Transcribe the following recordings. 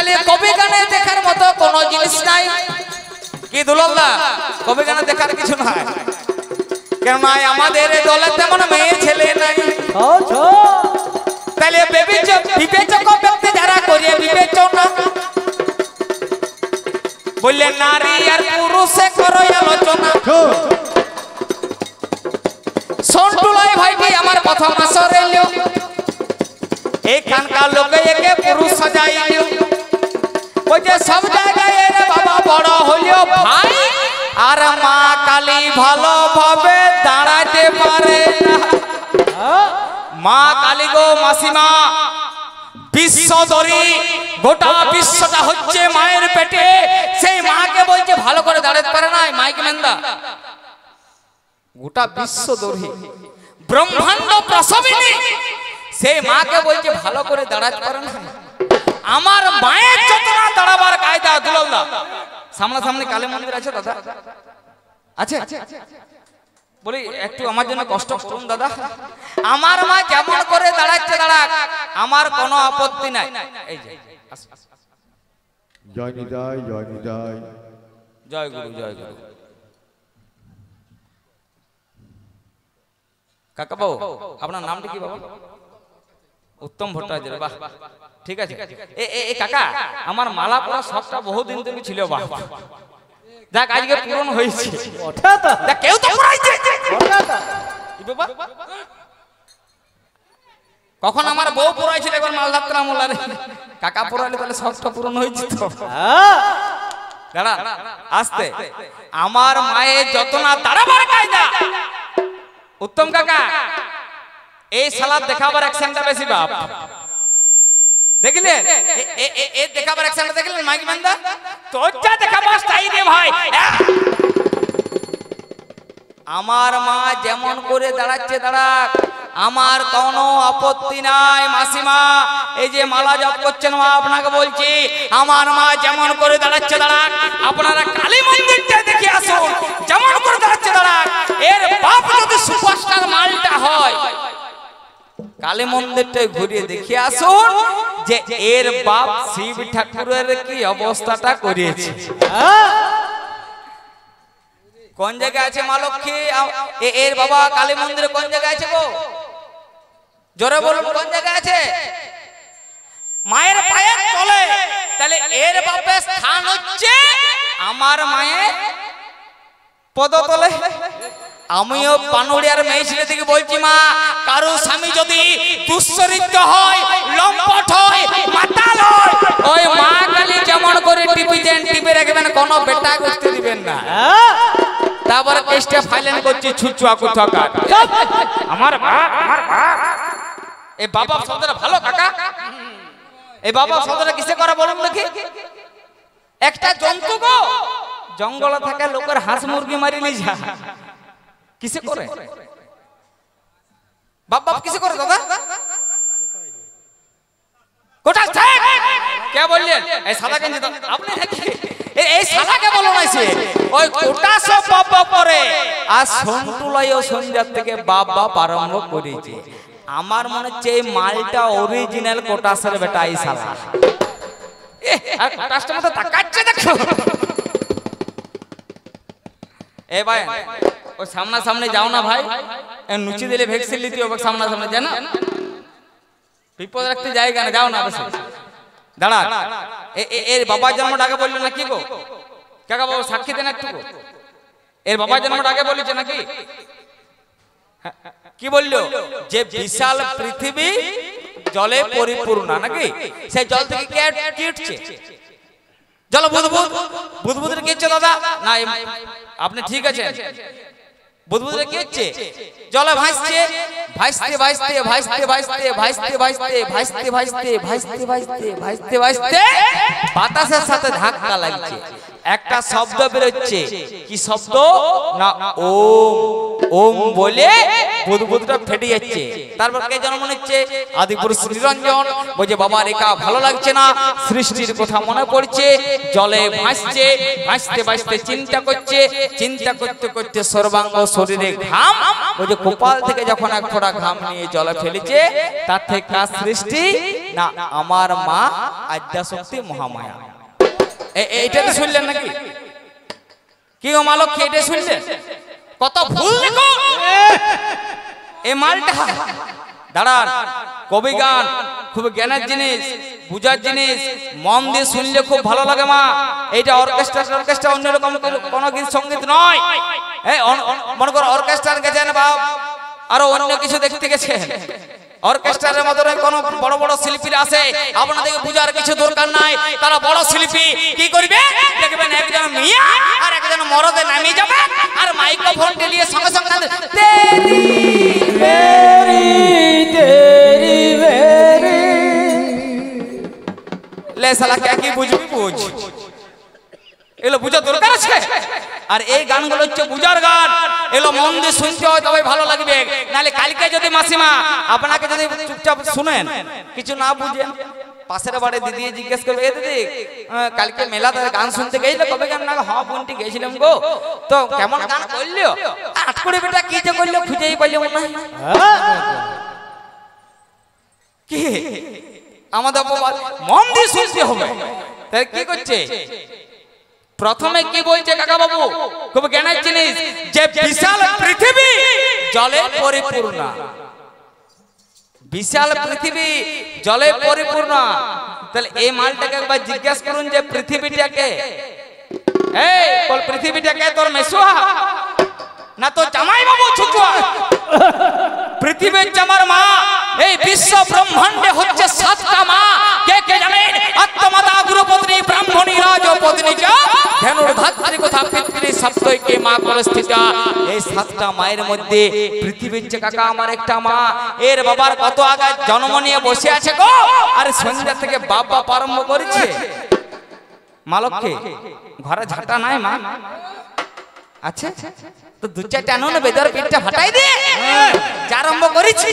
তাহলে কবি গানে দেখার মতো কোনো জিনিস নাই কি দুলালদা? কবি গানে দেখার কিছু নাই, কেননা আমাদের দলে তেমন মেয়ে ছেলে নাই। তাহলে বিবেচক ব্যক্তি যারা করিয়ে বিবেচনা বললে নারী আর পুরুষে করো আলোচনা। সন্টুলাই ভাইটি আমার প্রথম আসর এলো, এইখানকার লোকে একে পুরুষ সাজাইলো। ওই যে সব জায়গায় রে বাবা বড় হইলো ভাই, আর মা কালী ভালোভাবে দাঁড়াতে পারে না। মা কালী গো মাসিমা বিশ্বধরী, গোটা বিশ্বটা হচ্ছে মায়ের পেটে। সেই মাকে বলছে ভালো করে দাঁড়াতে পারে না, মাইকে মেন্দা গোটা বিশ্বধরী ব্রহ্মাণ্ড প্রসবিনী, সেই মাকে বলছে ভালো করে দাঁড়াতে পারে না। আমার মায়ের যত না দাঁড়াবার কায়দা দুলালদা, সামনাসামনি কালী মন্দির আছে দাদা? আছে? বলি একটু আমার জন্য কষ্ট করুন দাদা। আমার মা যেমন করে দাঁড়াচ্ছে দাঁড়াক, আমার কোনো আপত্তি নাই। এই যে জয় নিতাই, জয় নিতাই, জয় গুরু, জয় গুরু। কাকা বাবু আপনার নামটা কি বাবা? উত্তম ভট্টাচার্য। বাহ, ঠিক আছে। এ কাকা, আমার মালা পরা শখটা বহুদিন থেকে ছিল, বাহ যাক আজকে পূরণ হয়েছে। কেউ তো পড়াইছে কখন আমার বউ পড়াইছিল, একবার মাল ধরতাম মোলারে, কাকা পড়াইলে তাহলে শখটা পূরণ হয়েছে তো। দাঁড়া আস্তে, আমার মায়ের যত না দাঁড়াবার কায়দা। উত্তম কাকা, এই সালাদ দেখাবার অ্যাকশনটা বেশি বাপ, দেখলেন? এ দেখাবার অ্যাকশনটা দেখলেন মাইক বান্দা? তোরটা দেখাবার স্টাইল রে ভাই। আমার মা যেমন করে দাঁড়াচ্ছে দাঁড়াক, আমার কোনো আপত্তি নাই। মাসিমা এই যে মালা জপ করছেন মা, আপনাকে বলছি আমার মা যেমন করে দাঁড়াচ্ছে দাঁড়াক। আপনারা কালী মন্দিরটা দেখে আসুন, যেমন করে দাঁড়াচ্ছে দাঁড়াক। এর বাপ যদি সুপারস্টার মালটা হয়, কালী মন্দিরটা ঘুরিয়ে দেখে আসুন যে এর বাপ শিব ঠাকুরের কি অবস্থাটা করিয়েছে। কোন জায়গায় আছে মা লক্ষ্মী? এর বাবা কালী মন্দিরে কোন জায়গায় আছে গো? জোরে বলুন, কোন জায়গায় আছে? মায়ের পায়ের তলে। তাহলে এর বাপের স্থান হচ্ছে আমার মায়ের পদতলে। আমিও পানুড়িয়ার মেয়ে ছেলে থেকে বলছি মা, কারো স্বামী যদি দুশ্চরিত্র হয়, লম্পট হয়, মাতাল হয়, ওই মা কালী যেমন করে টিপি দেন, টিপে রাখবেন, কোনো বেটা করতে দিবেন না। তারপরে কেসটা ফাইলেন করছি ছুচুয়া কুথাকা। আমার বাপ, আমার বাপ, এই বাবা শব্দটা ভালো কাকা। এই বাবা শব্দটা কিসে করা বলুন দেখি? একটা জন্তু গো, জঙ্গলে থাকা লোকের হাঁস মুরগি মারি নিয়ে যা, কিসে করে? বাপ বাপ কিসে করে দাদা? কোটা কে বললেন? এই সাদা গেঞ্জি আপনি নাকি? এই সাদাকে বলো না, সে ওই কোটা সব বাপ বাপ করে। আর সন্টুলাইও সন্ধ্যার থেকে বাপ বাপ আরম্ভ করেছে। আমার মনে হচ্ছে এই মালটা অরিজিনাল কোটাসের বেটা। এই সালা কোটাসটার মতো তাকাচ্ছে দেখো। এ ভাই ওই সামনাসামনি যাও না ভাই, নুচি দিলে ভ্যাকসিন নিতে হবে সামনাসামনি, জানো বিপদ রাখতে জায়গা না, যাও না বেশি দাঁড়া। এর বাবার জন্মটা আগে বললো নাকি গো কাকা বাবু? সাক্ষী দেন একটু। এর বাবার জন্মটা আগে বলেছে নাকি? কি বললো? যে বিশাল পৃথিবী জলে পরিপূর্ণ নাকি? সেই জল থেকে কে উঠছে? জল বুদবুদ। বুদবুদের কি হচ্ছে দাদা? না আপনি ঠিক আছে, বুদবুদের কি হচ্ছে? জলে ভাসছে, ভাসতে ভাসতে ভাসতে ভাসতে ভাসতে ভাসতে ভাসতে ভাসতে ভাসতে ভাসতে ভাসতে ভাসতে বাতাসের সাথে ধাক্কা লাগছে, একটা শব্দ বেরোচ্ছে। কি শব্দ? না ওম। ওম বলে বুদবুদটা ফেটে যাচ্ছে। তারপর কে জন্ম নিচ্ছে? আদিপুরুষ নিরঞ্জন। বলছে বাবা রেখা ভালো লাগছে না, সৃষ্টির কথা মনে পড়ছে, জলে ভাসছে, ভাসতে ভাসতে চিন্তা করছে, চিন্তা করতে করতে সর্বাঙ্গ শরীরে ঘাম। বলছে কপাল থেকে যখন এক ফোঁটা ঘাম নিয়ে জলে ফেলেছে, তার থেকে কার সৃষ্টি? না আমার মা আদ্যাশক্তি মহামায়া। এইটা তো শুনলেন নাকি? কি গো মা লক্ষ্মী, এটা শুনলেন? কত ভুল দেখো এই মালটা। দাঁড়ান, কবি গান খুব জ্ঞানের জিনিস, বুঝার জিনিস, মন দিয়ে শুনলে খুব ভালো লাগে মা। এইটা অর্কেস্ট্রা অন্যরকম কোনো সঙ্গীত নয়। মনে করো অর্কেস্ট্রার গেছেন বা আরো অন্য কিছু দেখতে গেছেন, অর্কেস্ট্রার মতো কোন বড় বড় শিল্পীরা আছে, আপনাদেরকে বুঝার কিছু দরকার নাই। তারা বড় শিল্পী কি করবে? দেখবেন একজন মিয়া আর একজন মরদে নামিয়ে যাবে আর মাইক্রোফোন নিয়ে সঙ্গে সঙ্গে তেরি তেরি তেরি তেরি লে শালা কে কি বুঝবি বুঝ, এগুলো বুঝার দরকার আছে। আর এই গানগুলো হচ্ছে বুঝার গান, এগুলো মন দিয়ে শুনতে হয় তবে ভালো লাগবে। নাহলে কালকে যদি মাসিমা আপনাকে যদি চুপচাপ শুনেন, কিছু না বুঝেন, পাশের বাড়ি দিদি জিজ্ঞেস করবে, এ দিদি কালকে মেলাতে গান শুনতে গেছিলে, কবে গান? না হ্যাঁ বোনটি গেছিলাম গো, তো কেমন গান করলো? আটকুড়ি বেটা কি যে করলো খুঁজেই পাইলে মনে হয় কি। আমাদের মন দিয়ে শুনতে হবে। তাই কি করছে? প্রথমে কি বলছে কাকা বাবু, খুব জ্ঞানের জিনিস, যে বিশাল পৃথিবী জলে পরিপূর্ণ, বিশাল পৃথিবী জলে পরিপূর্ণ। তাহলে এই মালটাকে একবার জিজ্ঞাসা করুন যে পৃথিবীটাকে, এই বল পৃথিবীটাকে তোর মেসুয়া না তো জামাই বাবু ছুটুয়া? পৃথিবীর জামার মা, এই বিশ্ব ব্রহ্মাণ্ডে হচ্ছে 7টা মা। কে কে জানেন? আত্মমাতা, গুরুপত্নী, ব্রাহ্মণী, রাজপত্নী, ধেনুর ধাত্রী কথা পিতৃ সপ্তৈকে মা পরিস্থিতা। এই 7টা মায়ের মধ্যে পৃথিবীর যে কাকা আমার একটা মা, এর বাবার কত আগে জন্ম নিয়ে বসে আছে গো। আর সন্ধ্যা থেকে বাবা আরম্ভ করেছে। মা লক্ষ্মী ঘরে ঝাঁটা নাই মা? আচ্ছা তো 2-4টা আনো না, বেদর পিঠটা ফাটাই দে, আরম্ভ করেছি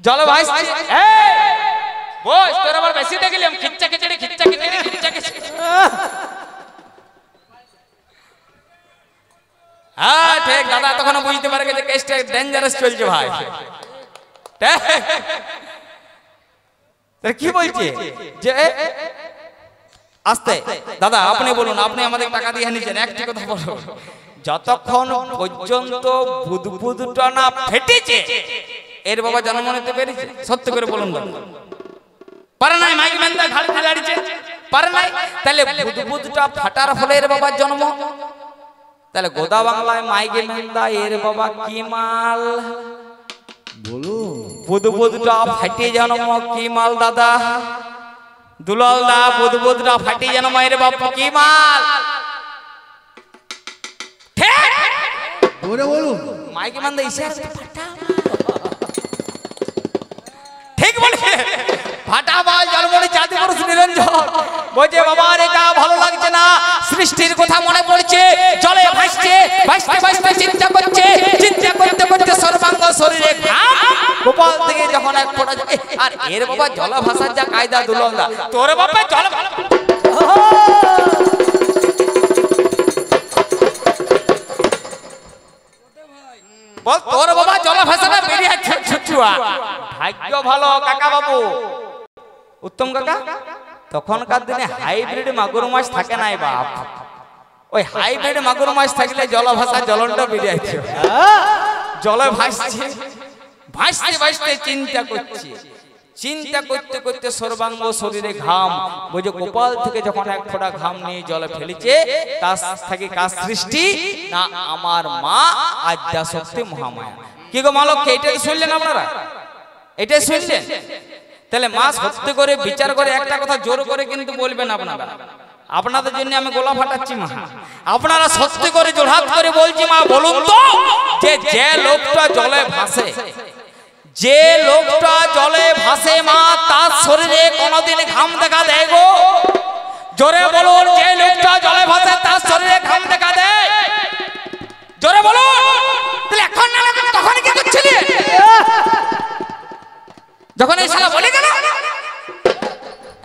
জল ভাই। বস তোর আবার বেশি দেখলাম খিচ্চা খিচড়ি খিচ্চা খিচড়ি খিচ্চা খিচড়ি। হ্যাঁ ঠিক দাদা, তখন বুঝতে পারে যে কেসটা ডেঞ্জারাস চলছে ভাই। কি বলছে যে আস্তে দাদা আপনি বলুন, আপনি আমাদের টাকা দিয়ে নিয়েছেন, একটি কথা বলুন, যতক্ষণ পর্যন্ত বুদবুদটা না ফেটেছে এর বাবা জন্ম নিতে পেরেছে? সত্য করে বলুন। পারে নাই? মাইক মেন্দা ঘাড়ি দাঁড়িয়েছে, পারে নাই? তাহলে বুদবুদটা ফাটার ফলে এর বাবার জন্ম। তাহলে গোদা বাংলায় মাইকে মেন্দা এর বাবা কি মাল বলুন? বুদবুদটা ফাটিয়ে জন্ম কি মাল দাদা? দুলাল দা বুদবুদটা ফাটিয়ে জন্ম এর বাবা কি মাল? বলুন মাইকে মেন্দা ইশারা ফাটা, ঠিক বলেছে ফাটা বাল জলমণি চাঁদি পুরুষ নিরঞ্জন। বলছে বাবা রেখা ভালো লাগছে না, সৃষ্টির কথা মনে পড়ছে, জলে ভাসছে, ভাসতে ভাসতে চিন্তা করছে, চিন্তা করতে করতে সর্বাঙ্গ শরীরে ঘাম। কপাল থেকে যখন এক ফোঁটা, আর এর বাবা জল ভাষার যা কায়দা দুলন্দা, তোর বাবা জল বল, তোর বাবা জল ভাষাটা বেরিয়ে ছুটুয়া। ভাগ্য ভালো কাকা বাবু, উত্তম কাকা, তখনকার দিনে হাইব্রিড মাগুর মাছ থাকে নাই বাপ। ওই হাইব্রিড মাগুর মাছ থাকলে জল ভাষা জলনটা বেরিয়ে আছে, জলে ভাসছে, ভাসতে ভাসতে চিন্তা করছে, চিন্তা করতে করতে সর্বাঙ্গ শরীরে ঘাম। বুঝে কপাল থেকে যখন এক ফোঁটা ঘাম নিয়ে জলে ফেলেছে, তার থেকে কার সৃষ্টি? না আমার মা আদ্যাশক্তি মহামায়া। কি গো মা লক্ষ্মী, এটাই শুনলেন আপনারা? এটাই শুনলেন? তাহলে মা সত্যি করে বিচার করে একটা কথা জোর করে কিন্তু বলবেন আপনারা। আপনাদের জন্য আমি গলা ফাটাচ্ছি মা, আপনারা সত্যি করে জোড়হাত করে বলছি মা বলুন তো, যে লোকটা জলে ভাসে, যে লোকটা জলে ভাসে মা, তার শরীরে কোনদিন ঘাম দেখা দেয় গো? জোরে বলুন, যে লোকটা জলে ভাসে তার শরীরে ঘাম দেখা দেয়? জোরে বলুন। যখন এই শালা বলে গেল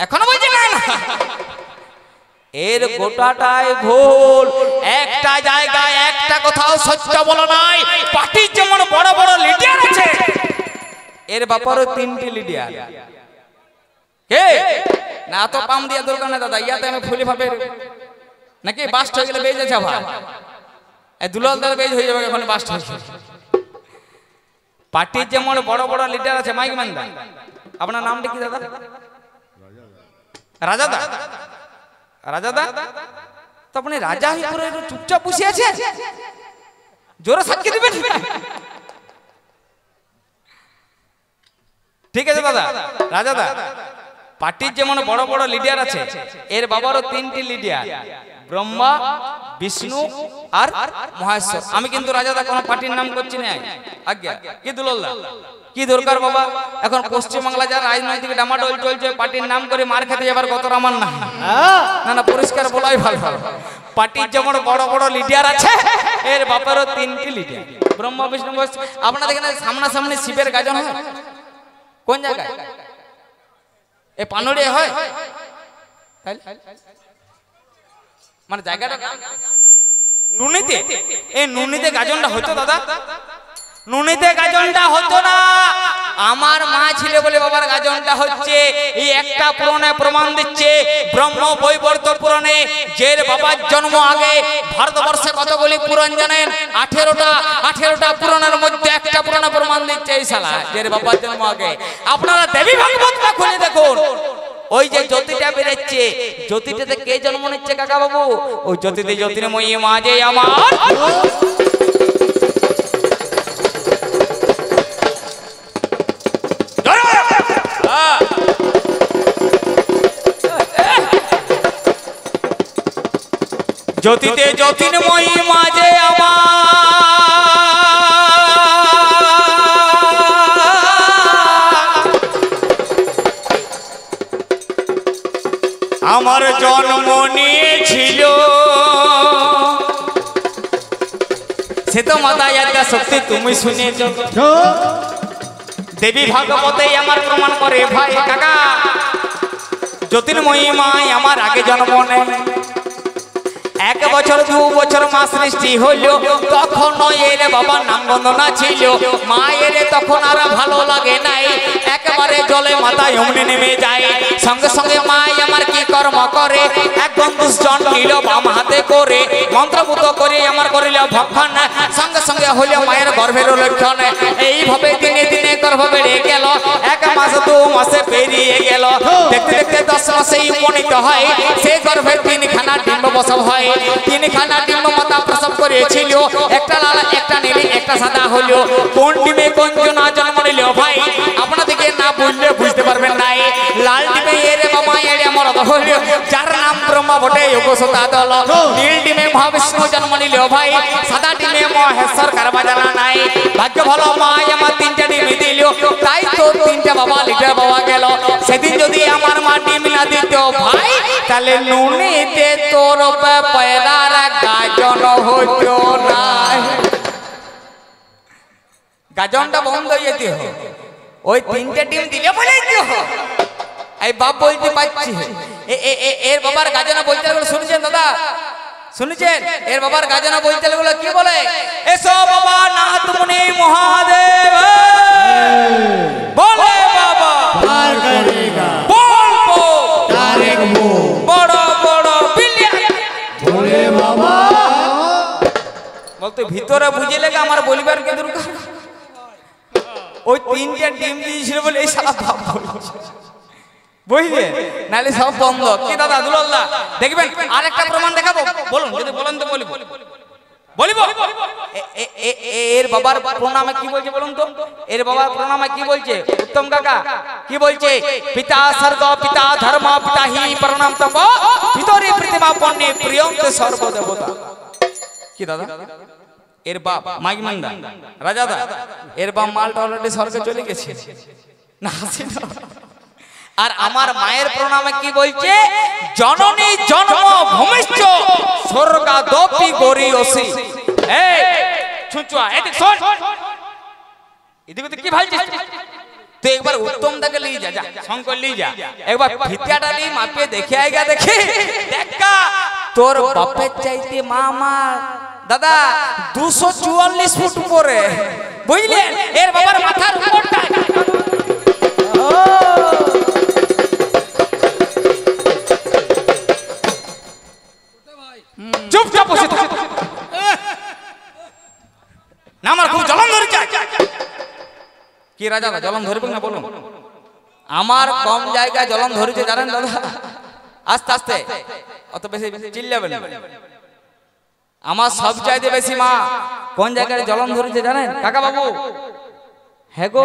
এখনো বলছে না না, এর গোটাটাই ভুল। একটা জায়গায় একটা কোথাও সত্য বলা নাই। পার্টির যেমন বড় বড় লিডার আছে, এর বাপারও 3টি লিডার। কে না তো পাম দিয়া দরকার না দাদা, ইয়াতে আমি ফুলি ভাবে নাকি বাস্ট হয়ে গেলে বেজে যাবা। এই দুলাল দাদা বেজ হয়ে যাবে এখন বাস্ট হয়ে। পার্টির যেমন বড় বড় লিডার আছে, মাইক ম্যানদা আপনার নামটা কি দাদা? রাজাদা। রাজাদা তো আপনি রাজা হয়ে পুরো চুপচাপ বসে আছে, জোরে সাক্ষী দিবেন? ঠিক আছে দাদা। রাজাদা পার্টির যেমন বড় বড় লিডার আছে, এর বাবারও 3টি লিডার, ব্রহ্মা, বিষ্ণু আর মহেশ্বর। আমি কিন্তু রাজাদা কোনো পার্টির নাম করছি না। আজ্ঞা কি দুলাল্লাহ কি দরকার বাবা? এখন পশ্চিমবাংলা যা রাজনৈতিক ডামাডোল চলছে, পার্টির নাম করে মার খেতে যাবার কত রামান না। না না, পরিষ্কার বলাই ভালো। পার্টির যেমন বড় বড় লিডার আছে, এর বাপারও 3টি লিডার, ব্রহ্মা, বিষ্ণু, মহেশ্বর। আপনাদের এখানে সামনাসামনি শিবের গাজন হয় কোন জায়গায়? এ পানুড়িয়া হয় মানে জায়গাটা নুনিতে। এই নুনিতে গাজনটা হতো দাদা? নুনিতে গাজনটা হতো না। আমার মা ছিল বলে বাবার গাজনটা হচ্ছে। এই একটা পুরাণে প্রমাণ দিচ্ছে, ব্রহ্ম বৈবর্ত পুরাণে, যে বাবার জন্ম আগে ভারতবর্ষে কতগুলি পুরাণ জানেন? 18টা পুরাণের মধ্যে একটা পুরাণে প্রমাণ দিচ্ছে এই শালা, যে বাবার জন্ম আগে। আপনারা দেবী ভাগবতটা খুলে দেখুন, ওই যে জ্যোতিটা বেরোচ্ছে, জ্যোতিটাতে কে জন্ম নিচ্ছে কাকা বাবু? ওই জ্যোতিতে জ্যোতির্ময়ী মা যে আমার। জ্যোতিতে জ্যোতির্ময়ী মা যে আমার জন্ম নিয়েছিল, সে তো মাতা একটা শক্তি তুমি শুনেছ। দেবী ভাগবতে আমার প্রমাণ করে ভাই কাকা, জ্যোতির্ময়ী মা আমার আগে জন্ম নেয়। 1 বছর 2 বছর মা সৃষ্টি হইল, তখন এর বাবা নাম বন্দনা ছিল। মায়ের তখন আর ভালো লাগে নাই, একেবারে জলে মাথায় অমনি নেমে যায়। সঙ্গে সঙ্গে মা আমার কি কর্ম করে, এক বন্ধুষ জন নিল বাম হাতে করে, মন্ত্রপুত করে আমার করিল ভক্ষণ। সঙ্গে সঙ্গে হইল মায়ের গর্ভের লক্ষণ। এইভাবে দিনে দিনে গর্ভ বেড়ে গেল, 1 মাস 2 মাসে পেরিয়ে গেল। দেখতে দেখতে 10 মাসেই উপনীত হয়, সেই গর্ভে 3খানা ডিম্ব প্রসব হয়। 3খানা ডিম্ব মাতা প্রসব করেছিল, একটা লাল একটা নীল একটা সাদা হলো। কোন ডিমে কোন জনা জন্ম নিল ভাই আপনাদেরকে না বললে বুঝতে পারবেন নাই। লাল ডিমে এর বাবা এর আমার হলো, যার নাম ব্রহ্মা বটে যোগসতা দল। নীল ডিমে মহাবিষ্ণু জন্ম নিল ভাই, সাদা ডিমে মহেশ্বর কারবা জানা নাই। ভাগ্য ভালো মা আমার 3টা ডিম দিল, তাই তো 3টা বাবা লিটার বাবা গেল। সেদিন যদি আমার মা ডিম না দিত ভাই, তাহলে নুনিতে তোর পয়দার গাজন হতো না। গাজনটা বন্ধ হয়ে যেত, ওই 3টে ডিম দিলে বলে দিত। এই বাপ বলতে পারছি, এর বাবার গাজনা বলতে শুনেছেন দাদা? শুনেছেন এর বাবার গাজনা বলতে গুলো কি বলে? এসো বাবা নাথ মুনি মহাদেব বলে বাবা বলবো বড় বড় বিলিয়া বলে বাবা। বলতে ভিতরে বুঝে লেগে আমার বলিবার কে দরকার? ওই 3টে ডিম দিয়েছিল বলে এই শালা বাপ বুঝলে, নালে সব বন্ধ। কি দাদা দুলাল্লাহ দেখবেন আরেকটা প্রমাণ দেখাবো? বলুন, যদি বলেন তো বলিব। এর বাবার প্রণামে কি বলছে বলুন তো? এর বাবার প্রণামে কি বলছে উত্তম কাকা? কি বলছে? পিতা স্বর্গ পিতা ধর্ম পিতা হি প্রণাম তব ভিতরে প্রতিমা পণ্যে প্রিয়ঙ্ক সর্বদেবতা। কি দাদা এর বাপ মাইক মান্দা রাজাদা, এর বাপ মালটা অলরেডি স্বর্গে চলে গেছে না? আর আমার মায়ের প্রণামে কি বলছে? জননী জন্ম ভূমিষ্ঠ স্বর্গাদপি গরিয়সি। এই ছুঁচুয়া এদিক শোন, এদিকে কি ভালছিস? तो एक बार उत्तम तक ली जा शंकर ली जा एक बार भितियाटा ली मापिए देखे आएगा देखे देखा तोर बापेर चाইতে मामा दादा 244 फुट উপরে বুঝলেন এর বাবার মাথার উপরটা চুপচাপ বসে থাক না আমার খুব জ্বলন ধরেছে কি রাজা জ্বলন ধরবে না বলুন আমার কম জায়গায় জ্বলন ধরেছে জানেন দাদা আস্তে আস্তে অত বেশি চিল্লাবেন আমার সব চাইতে বেশি মা কোন জায়গায় জ্বলন ধরেছে জানেন কাকা বাবু হ্যাঁ গো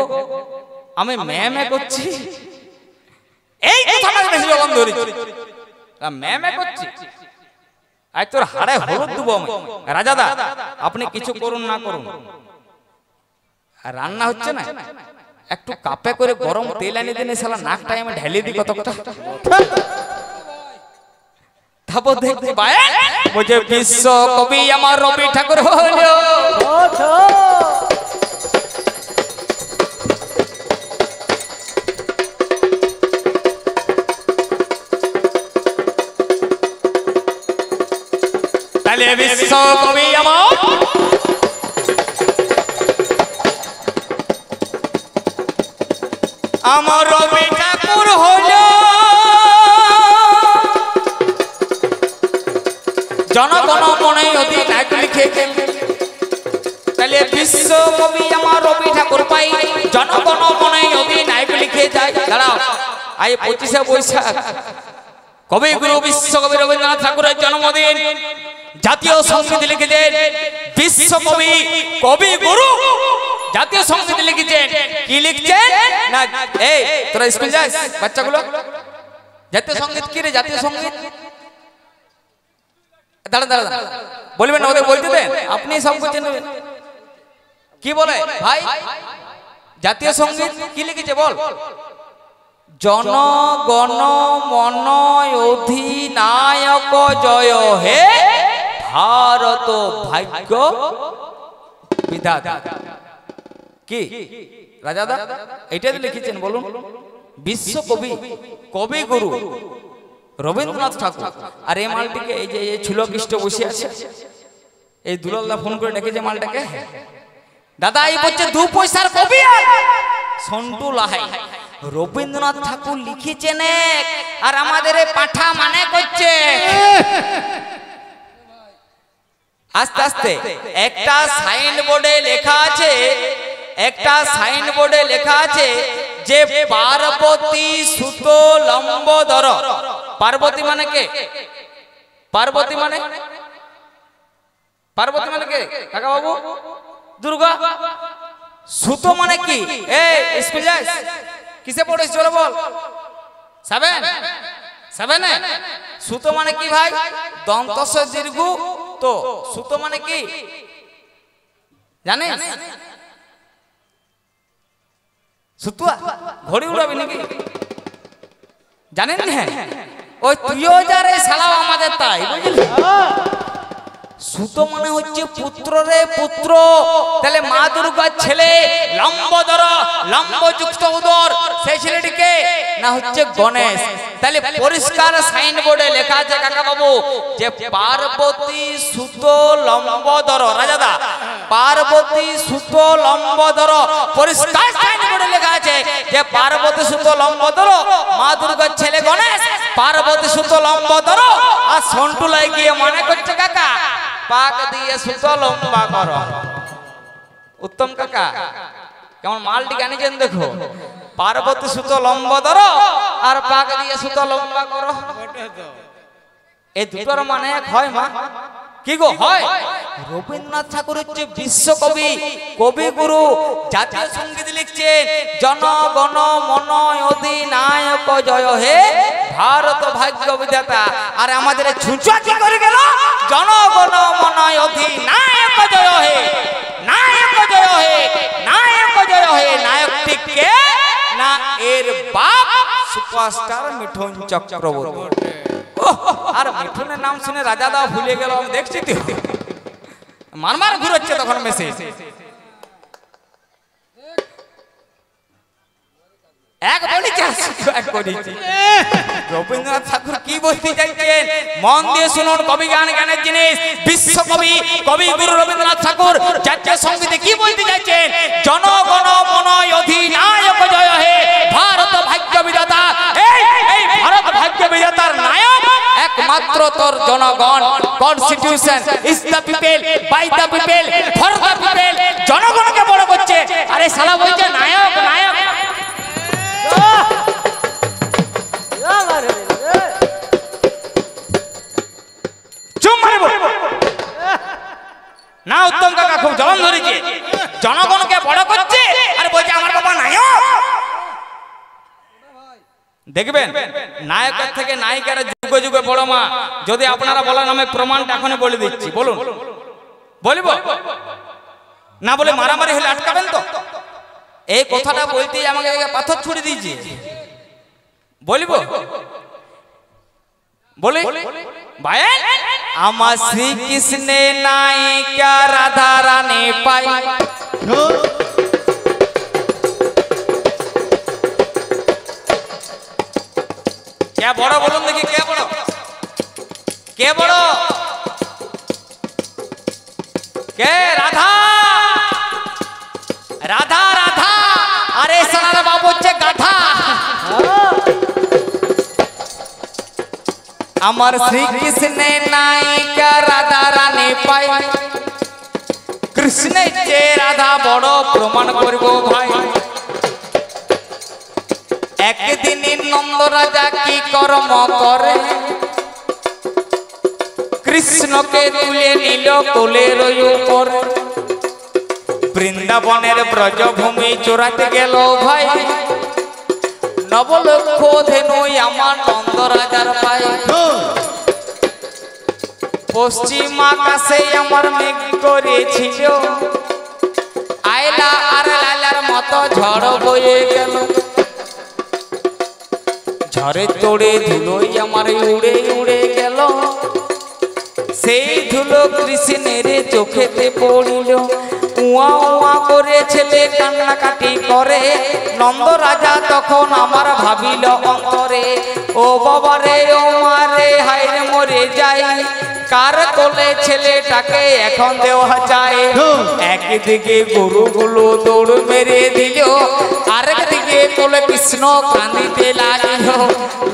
আমি ম্যামে করছি এই কথাটা বেশি জ্বলন ধরেছে ম্যামে করছি আজ তোর হাড়ে হলুদ দেবো আমি রাজাদা আপনি কিছু করুন না করুন রান্না হচ্ছে না একটু কাপে করে গরম তেল এনে দিনে শালা নাকটা আমি ঢেলে দিই কত কথা তারপর দেখতে পায় বুঝে বিশ্ব কবি আমার রবি ঠাকুর হলো তাহলে বিশ্ব কবি আমার রবি ঠাকুর হলো জনগণ মনে অধিনায়ক লিখে তাহলে বিশ্ব কবি আমার রবি ঠাকুর পাই জনগণ মনে অধিনায়ক লিখে যায় দাঁড়াও আজ 25শে বৈশাখ কবি গুরু বিশ্বকবি রবীন্দ্রনাথ ঠাকুরের জন্মদিন জাতীয় সঙ্গীত লিখেছেন বিশ্বকবি কবি গুরু জাতীয় সঙ্গীত লিখেছেন কি লিখছেন না এই তোরা স্কুল যাস বাচ্চাগুলো জাতীয় সঙ্গীত কি রে জাতীয় সঙ্গীত দাঁড়া দাঁড়া বলবেন না ওদের বলতে দেন আপনি সব করছেন কি বলে ভাই জাতীয় সঙ্গীত কি লিখেছে বল জনগণ মন অধিনায়ক জয় হে ভারত ভাগ্য বিধাতা কি রাজাদা এটাই তো লিখেছেন বলুন বিশ্ব কবি কবি গুরু রবীন্দ্রনাথ ঠাকুর আর এই মালটিকে এই যে ছিল কৃষ্ণ বসে আছে এই দুলালদা ফোন করে ডেকেছে মালটাকে দাদা এই বলছে 2 পয়সার কবি সন্টু লাহাই রবীন্দ্রনাথ ঠাকুর লিখেছেন আর আমাদের পাঠা মানে করছে আস্তে আস্তে একটা সাইন বোর্ডে লেখা আছে যে পার্বতী সুত লম্বোদর পার্বতী মানে কে পার্বতী মানে কে কাকা বাবু দুর্গা সুত মানে কি এই স্কুল যাস কিসে পড়িস চলো বল 7 সুতো মানে কি ভাই দন্তস দীর্ঘ তো সুতো মানে কি জানিস সুতুয়া ঘড়ি উড়াবি নাকি জানেন না ওই তুইও যারে শালাও আমাদের তাই বুঝলি সুতো মানে হচ্ছে পুত্র রে পুত্র তাহলে মা দুর্গার ছেলে লম্বোদর লম্বযুক্ত উদর সেই ছেলেটিকে না হচ্ছে গণেশ তাহলে পরিষ্কার সাইন বোর্ডে লেখা আছে কাকা বাবু যে পার্বতী সুত লম্বোদর রাজাদা পার্বতী সুত লম্বোদর পরিষ্কার সাইন বোর্ডে লেখা আছে যে পার্বতী সুত লম্বোদর মা দুর্গার ছেলে গণেশ পার্বতী সুত লম্বোদর আর সন্টু লাই গিয়ে মনে করছে কাকা পাক দিয়ে সুতো লম্বা করো উত্তম কাকা কেমন মালটি আনিছেন দেখো পার্বতী সুতো লম্বা ধরো আর পাক দিয়ে সুতো লম্বা করো এই দুটোর মানে এক হয় মা কি গো হয় রবীন্দ্রনাথ ঠাকুর হচ্ছে বিশ্বকবি কবিগুরু জাতীয় সঙ্গীত লিখছেন জনগণ মন অধিনায়ক জয় হে ভারত ভাগ্য বিধাতা আর আমাদের ছুঁচা কি করে গেল জনগণ মন অধিনায়ক জয় হে নায়ক জয় হে নায়ক জয় হে নায়ক ঠিক কে না এর বাপ সুপারস্টার মিঠুন চক্রবর্তী আর মিঠুনের নাম শুনে রাজাদা ভুলে গেল আমি দেখছি তো মারমার ঘুরোচ্ছে তখন মেসেজ এক বলেছে এক করেছি। রবীন্দ্রনাথ ঠাকুর কি বলতে চাইছেন মন দিয়ে শুনুন, কবি গান গানের জিনিস। বিশ্বকবি কবি গুরু রবীন্দ্রনাথ ঠাকুর জাতীয় সঙ্গীতে কি বলতে চাইছেন? জনগণ মন অধিনায়ক জয় হে ভারত ভাগ্য বিধাতা। এই ভারত ভাগ্য বিধাতার নায়ক একমাত্র তোর জনগণ। Constitution is the people, by the people, for the people. জনগণকে বড় করছে, আরে শালা বলছে নায়ক নায়ক। না উত্তম কাকা খুব জলন ধরেছে, জনগণকে বড় করছে আর বলছে আমার বাবা নায়ক। দেখবেন নায়কের থেকে নায়িকারা যুগে যুগে বড় মা। যদি আপনারা বলেন আমি প্রমাণটা এখনই বলে দিচ্ছি, বলুন। বলিব না বলে মারামারি হলে আটকাবেন তো? এই কথাটা বলতেই আমাকে পাথর ছুড়ে দিয়েছে। বলিব বলি ভাই, আমার শ্রীকৃষ্ণে নায়িকা রাধা রানী পাই। কে বড় বলুন দেখি, কে বড়? কে বড়? কে? রাধা রাধা রাধা। আরে সারা বাবু হচ্ছে গাধা। আমার শ্রীকৃষ্ণে নায়িকা রাধা রানী পাই, কৃষ্ণের যে রাধা বড় প্রমাণ করব ভাই। একদিন নন্দ রাজা কি কর্ম করে, কৃষ্ণকে তুলে নিল কোলের উপরে। বৃন্দাবনের ব্রজভূমি চোরাতে গেল ভাই, নবলক্ষ ধেনু আমার নন্দ রাজার পায়ে। পশ্চিম আকাশে আমার মেঘ করেছিল, আয়লা আর লালার মতো ঝড় বয়ে গেল। ঝড়ে তোড়ে ধুলোই আমার উড়ে উড়ে গেল, সেই ধুলো কৃষ্ণের চোখেতে পড়িল। উয়া উয়া করে ছেলে কান্নাকাটি করে, নন্দ রাজা তখন আমার ভাবিল অন্তরে, ও বাবারে ও মারে হায়রে মরে যাই, কার কোলে ছেলেটাকে এখন দেওয়া যায়। একদিকে গরুগুলো দৌড় মেরে দিল, আরেকদিকে কোলে কৃষ্ণ কাঁদিতে লাগিল।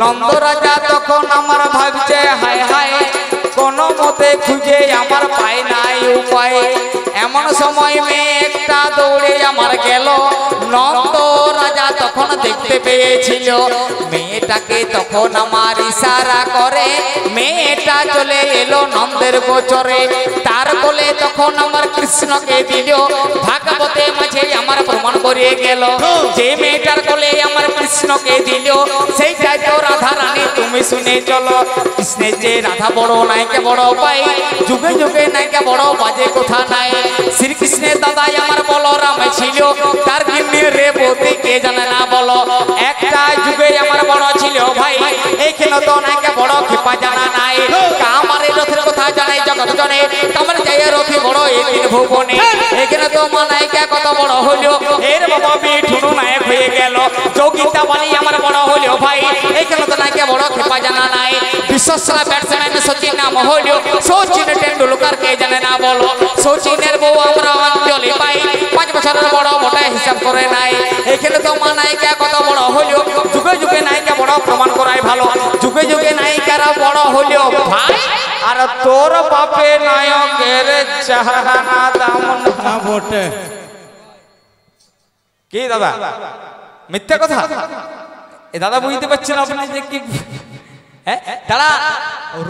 নন্দ রাজা তখন আমার ভাবছে হায় হায়, কোনো মতে খুঁজে আমার পায় নাই উপায়। এমন সময় মেয়েটা দৌড়ে আমার গেল, নন্দ রাজা তখন দেখতে পেয়েছিল। মেয়েটাকে তখন আমার ইশারা করে, মেয়েটা চলে এলো নন্দের গোচরে। তার কোলে তখন আমার কৃষ্ণকে দিল, ভাগবতে মাঝে আমার প্রমাণ করে গেল। যে মেয়েটার কোলে আমার কৃষ্ণকে দিল, সেইটাই তো রাধা রানী তুমি শুনে চলো। কৃষ্ণের যে রাধা বড় নায়িকা বড় পাই, যুগে যুগে নায়িকা বড় বাজে কোথা নাই। শ্রীকৃষ্ণের দাদাই আমার বলরাম ছিল, তার গিন্নি রেবতী কে জানে না বলো। একটা যুগে আমার বড় ছিল ভাই, এইখানে তো নায়িকা বড় কৃপা জানা নাই। কামার রথের কথা জানাই জগৎ জনে, কামার যাই রথি বড় এই দিন ভুবনে। এখানে তো মা নায়িকা কত বড় হলো, এর বাবা বিঠুনু নায়ক হয়ে গেল। যোগিতা বালি আমার বড় হলো ভাই, এইখানে তো নায়িকা বড় কৃপা জানা নাই। বিশ্বসেরা ব্যাটসম্যান সচিন নাম হলো, সচিন টেন্ডুলকার কে জানে না বলো। সচিনের বউ আমরা অঞ্জলি পাই, 5 বছরের বড় মোটা হিসাব করে নাই। এখানে তো মা নায়িকা কত বড় হলো, যুগে যুগে নায়িকা বড় প্রমাণ করাই ভালো। যুগে যুগে নায়িকারা বড় হলো ভাই, আর তোর বাপে নায়কের চাহানা দাম না বটে। কি দাদা মিথ্যা কথা? এ দাদা বুঝতে পারছেন আপনি যে কি? তারা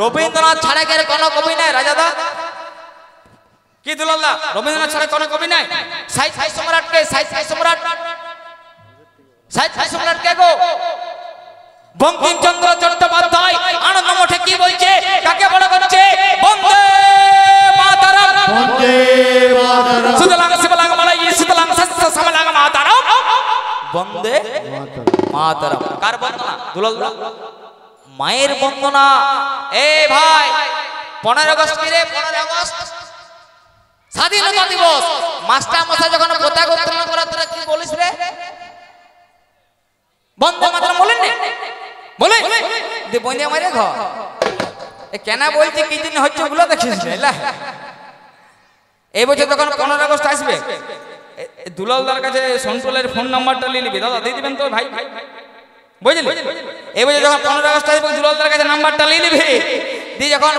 রবীন্দ্রনাথ ছাড়া কে কোনো কবি নাই রাজাদা? কি দুলাল্লাহ, রবীন্দ্রনাথ ছাড়া কোনো কবি নাই? সাহিত্য সম্রাট কে? সাহিত্য সম্রাট কে গো? বঙ্কিমচন্দ্র চট্টোপাধ্যায় আনন্দ মঠে কি বলছে, কাকে বড় করছে? বন্দে মাতরম, বন্দে মাতরম, সুতলাং শিবলাং মালাই সুতলাং সস্য সমলাং মাতরম, বন্দে মাতরম। কার বন্দনা? দুলাল্লাহ মায়ের বন্দনা। এ ভাই 15 আগস্ট কি রে? 15 আগস্ট স্বাধীনতা দিবস। মাস্টার মশাই যখন পতাকা উত্তোলন করে তোরা কি বলিস রে? বন্দে মাতরম বলেন না, বলে দে বন্দে মারে ঘর এ কেন বলছি কি দিন হচ্ছে ওগুলো দেখিস না। এই বছর যখন 15 আগস্ট আসবে দুলালদার কাছে সন্টুলের ফোন নাম্বারটা নিয়ে নিবি, দাদা দিয়ে দিবেন তো ভাই, বুঝলি? এই বছর যখন 15 আগস্ট আসবে দুলালদার কাছে নাম্বারটা নিয়ে নিবি, দিয়ে যখন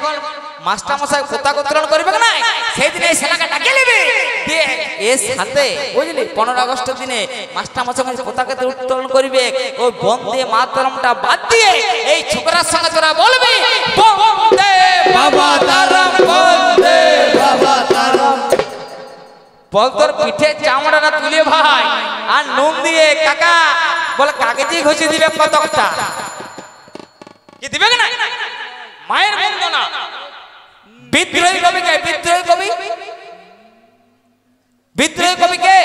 মাস্টার মশাই কথা উত্তোলন করবে না সেই দিনে এই সেনাকে ডাকে নিবি, দিয়ে এর সাথে বুঝলি 15 আগস্টের দিনে মাস্টার মশাই পতাকা উত্তোলন করবে, ওই বন্দে মাতরমটা বাদ দিয়ে এই ছোকরার সঙ্গে তোরা বলবি বন্দে বাবা তারাম, বন্দে বাবা তারাম। বল তোর পিঠে চামড়াটা তুলে ভাই আর নুন দিয়ে কাকা বলে কাগজে ঘষে দিবে কতকটা, কি দিবে না মায়ের বন্দনা। বিদ্রোহী কবি কে? বিদ্রোহী কবি, বিদ্রোহী কবি কে?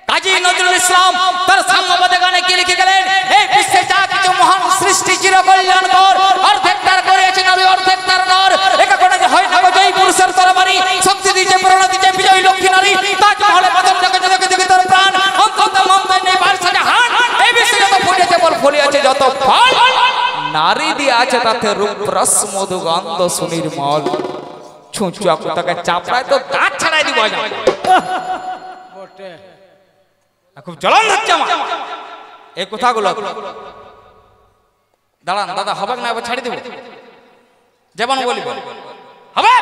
কাজী নজরুল ইসলাম তার সাম্যবাদী গানে কি লিখে গেলেন? এই বিশ্বে যা কিছু মহান সৃষ্টি চির কল্যাণকর, অর্ধেক তার করেছে নারী অর্ধেক তার নর, একা কোন যে হয় না জয় পুরুষের তরবারি, শক্তি দিয়েছে প্রেরণা দিয়েছে বিজয়ী লক্ষ্মী নারী, তাজমহলে বদল জগে জগে জগে তার প্রাণ, অন্তত মন্ত্রে নেই বারসাজে হান, এই বিশ্বে যত ফুটেছে বল ফলিয়েছে যত ফল, নারী দিয়ে আছে তাতে রূপ রস মধু গন্ধ সুনির্মল, ছুঁচুয়া কোথাকে চাপড়ায় তো দাঁত ছাড়াই দিব না। খুব জ্বলন হচ্ছে আমার এই কথাগুলো। দাঁড়ান দাদা, হবে না এবার ছাড়ি দেব, যেমন বলিব হবে,